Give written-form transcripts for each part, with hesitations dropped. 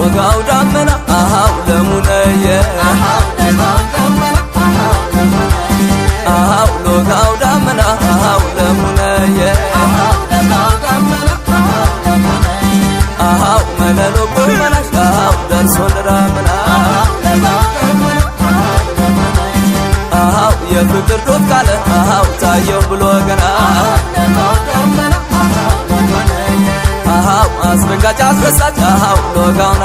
ሎጋው ዳመና አሃው ለሙነየ አሃው ሎጋው ዳመና አሃው ለሙነየ አሃው መለሎ ቆመናሽ አሃው ደርሶ ለዳመና አሃው የፍቅር ዶፍ ካለ አሃው ታየው ብሎ ገና አሃው አስረጋጭ አስረሳጭ አሃው ሎጋውና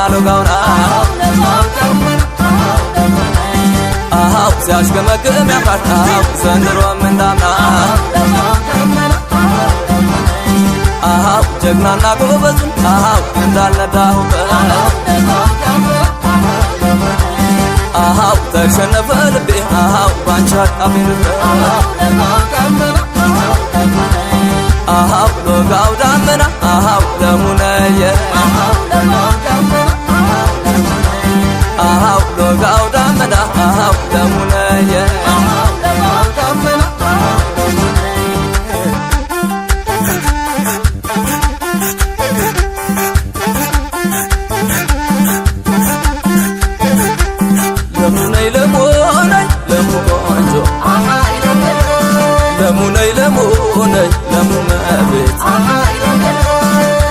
አሃው ሲያሽገመግም ያምራል አሃው ዘንድሮም እንዳምና አሃው ጀግናና ጎበዙን አሃው እንዳልነዳሁበት አሃው ተሸነፈ ልቤ አሃው ባንቺ አቃፊ አሃው ሎጋው ዳመና አሃው ለሙነየ አሃው ሎጋው ዳመና አሃው ለሙነየ ለሙነይ ለሙመቤት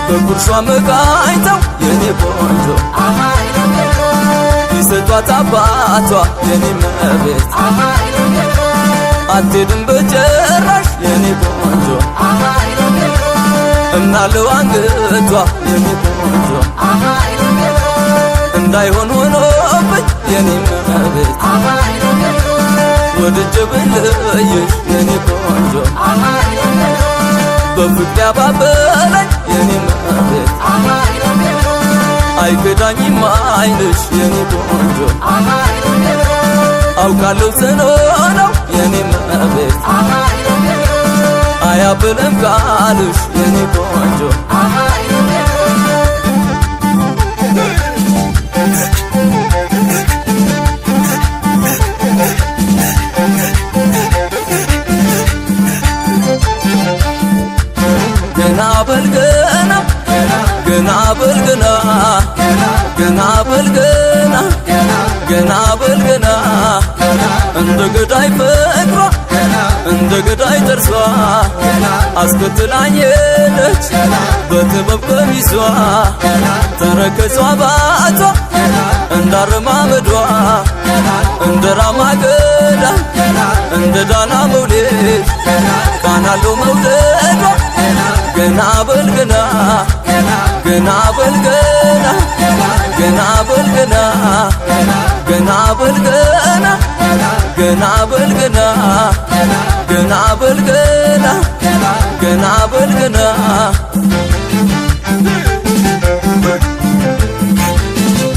በጉርሿ መቃኝተው የኔ ቆንጆ ይሰጧት አባቷ የኔ መቤት አትሄድም በጭራሽ የኔ ቆንጆ እናለው አንገቷ የኔ ቆንጆ እንዳይሆን ሆኖብኝ የኔ መቤት ወድጄ ብለይሽ የኔ ቆንጆ በፍቅር ያባበለኝ የኔ መቤት አይከዳኝም አይንሽ የኔ ቆንጆ አውቃለሁ ጽኑ ነው የኔ መቤት አያብልም ቃልሽ የኔ ቆንጆ ገና በልገና ገና በልገና ገና በልገና ገና በልገና እንደ ገዳይ ፍቅሯ እንደ ገዳይ ጥርሷ አስከትላኝ ሄደች በጥበብ ቀሚሷ ተረከዟ ባቷ እንዳረማመዷ እንደ ራማ ገዳ እንደ ዳና መውደድ ቃናለው መውደዷ ገና በልገና ገና በልገና ገና በልገና ገና በልገና ገና በልገና ገና በልገና ገና በልገና